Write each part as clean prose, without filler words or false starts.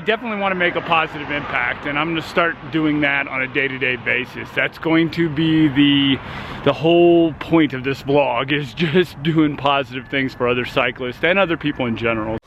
definitely want to make a positive impact, and I'm going to start doing that on a day-to-day basis. That's going to be the whole point of this vlog, is just doing positive things for other cyclists and other people in general.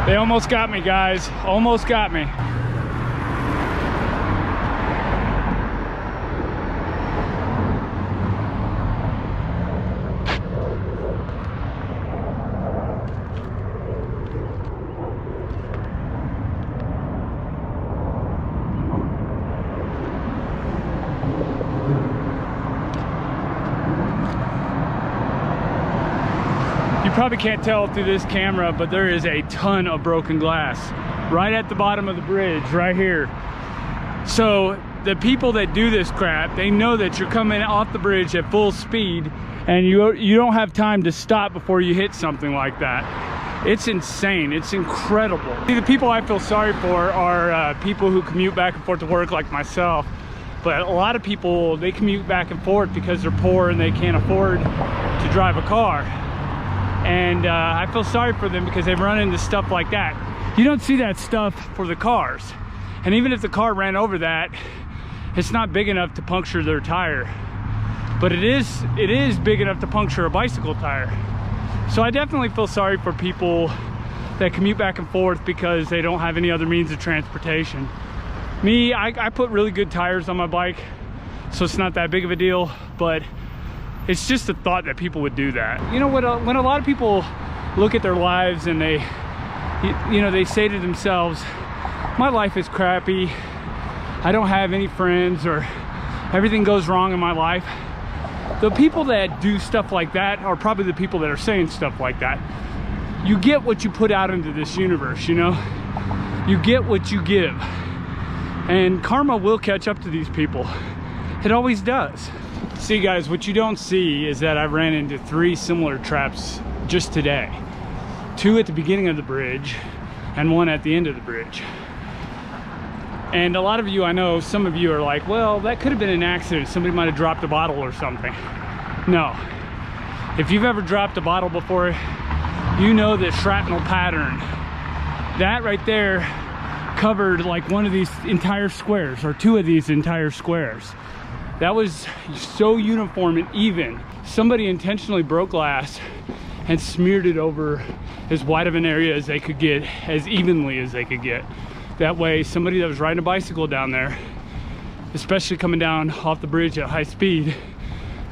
They almost got me, guys. Almost got me. You probably can't tell through this camera, but there is a ton of broken glass right at the bottom of the bridge right here. So the people that do this crap, they know that you're coming off the bridge at full speed and you don't have time to stop before you hit something like that. It's insane. It's incredible. See, the people I feel sorry for are people who commute back and forth to work like myself. But a lot of people, they commute back and forth because they're poor and they can't afford to drive a car. And I feel sorry for them because they've run into stuff like that. You don't see that stuff for the cars. And even if the car ran over that, it's not big enough to puncture their tire. But it is big enough to puncture a bicycle tire. So I definitely feel sorry for people that commute back and forth because they don't have any other means of transportation. Me, I put really good tires on my bike, so it's not that big of a deal, but it's just the thought that people would do that. You know, when a lot of people look at their lives and they say to themselves, my life is crappy, I don't have any friends, or everything goes wrong in my life. The people that do stuff like that are probably the people that are saying stuff like that. You get what you put out into this universe, you know? You get what you give. And karma will catch up to these people. It always does. See, guys, what you don't see is that I ran into 3 similar traps just today. 2 at the beginning of the bridge and 1 at the end of the bridge. And a lot of you, I know some of you are like, well, that could have been an accident. Somebody might have dropped a bottle or something. No. If you've ever dropped a bottle before, you know the shrapnel pattern. That right there covered like one of these entire squares, or 2 of these entire squares. That was so uniform and even. Somebody intentionally broke glass and smeared it over as wide of an area as they could get, as evenly as they could get. That way, somebody that was riding a bicycle down there, especially coming down off the bridge at high speed,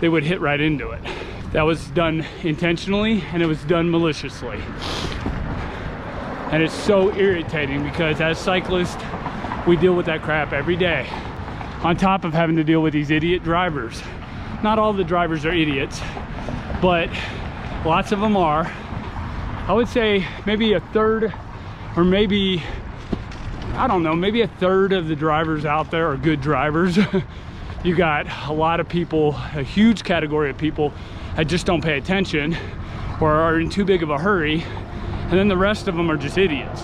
they would hit right into it. That was done intentionally, and it was done maliciously. And it's so irritating because as cyclists, we deal with that crap every day. On top of having to deal with these idiot drivers. Not all the drivers are idiots, but lots of them are. I would say maybe a third, or maybe, I don't know, maybe a third of the drivers out there are good drivers. You got a lot of people, a huge category of people that just don't pay attention or are in too big of a hurry, and then the rest of them are just idiots.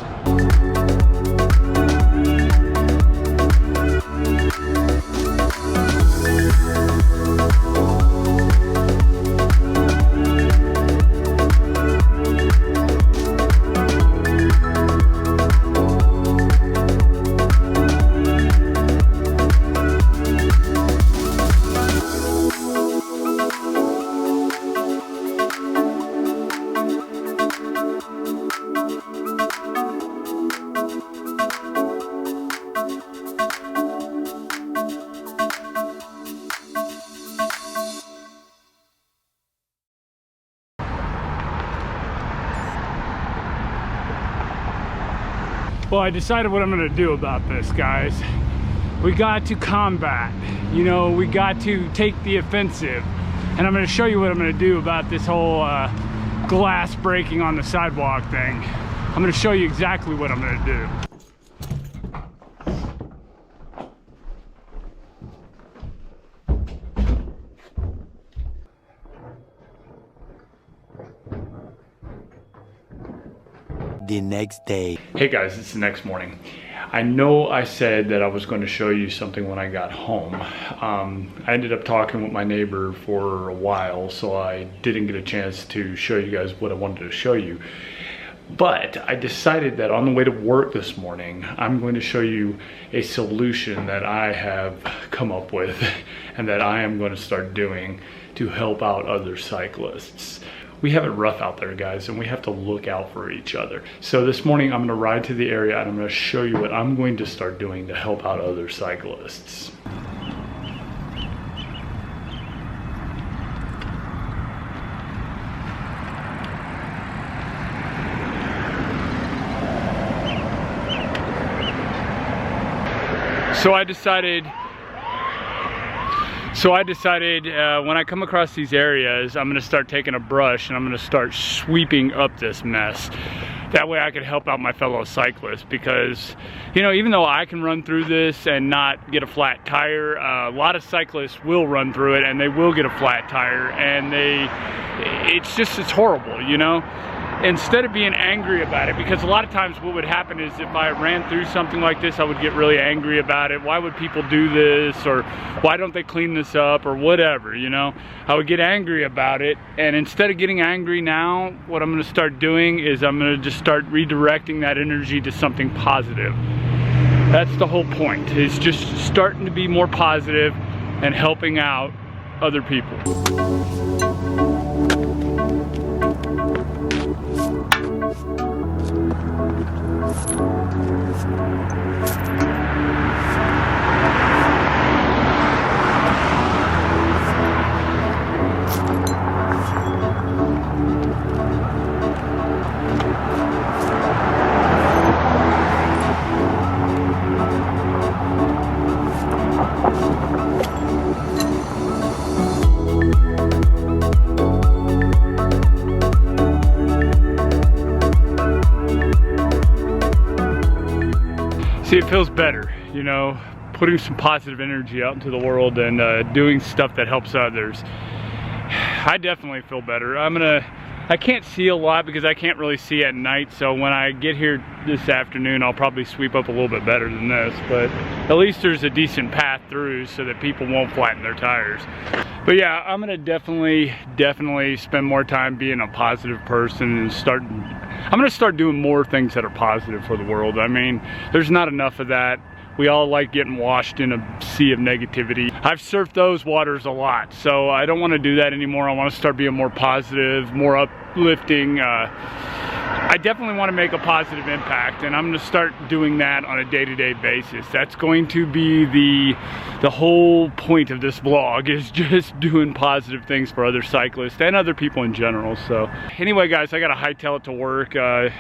Well, I decided what I'm gonna do about this, guys. We got to combat, you know, we got to take the offensive. And I'm gonna show you what I'm gonna do about this whole glass breaking on the sidewalk thing. I'm gonna show you exactly what I'm gonna do. The next day. Hey guys, it's the next morning. I know I said that I was going to show you something when I got home. I ended up talking with my neighbor for a while, so I didn't get a chance to show you guys what I wanted to show you. But I decided that on the way to work this morning, I'm going to show you a solution that I have come up with and that I am going to start doing to help out other cyclists. We have it rough out there, guys, and we have to look out for each other. So this morning I'm gonna ride to the area and I'm gonna show you what I'm going to start doing to help out other cyclists. So I decided when I come across these areas, I'm gonna start taking a brush and I'm gonna start sweeping up this mess. That way I can help out my fellow cyclists, because, you know, even though I can run through this and not get a flat tire, a lot of cyclists will run through it and they will get a flat tire, and it's horrible, you know? Instead of being angry about it, because a lot of times what would happen is if I ran through something like this, I would get really angry about it. Why would people do this? Or why don't they clean this up? Or whatever, you know? I would get angry about it, and instead of getting angry now, what I'm gonna start doing is I'm gonna just start redirecting that energy to something positive. That's the whole point, is just starting to be more positive and helping out other people. See, it feels better, you know, putting some positive energy out into the world and doing stuff that helps others. I definitely feel better. I can't see a lot because I can't really see at night, so when I get here this afternoon, I'll probably sweep up a little bit better than this, but at least there's a decent path through so that people won't flatten their tires. But yeah, I'm gonna definitely spend more time being a positive person and I'm gonna start doing more things that are positive for the world. I mean, there's not enough of that. we all like getting washed in a sea of negativity. I've surfed those waters a lot, so I don't want to do that anymore. I want to start being more positive, more uplifting. I definitely want to make a positive impact, and I'm going to start doing that on a day-to-day basis. That's going to be the whole point of this vlog, is just doing positive things for other cyclists and other people in general. So anyway, guys, I got to hightail it to work. I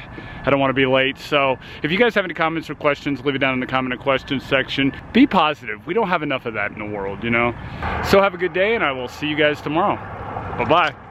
don't want to be late. So if you guys have any comments or questions, leave it down in the comment and questions section. Be positive. We don't have enough of that in the world, you know? So have a good day, and I will see you guys tomorrow. Bye-bye.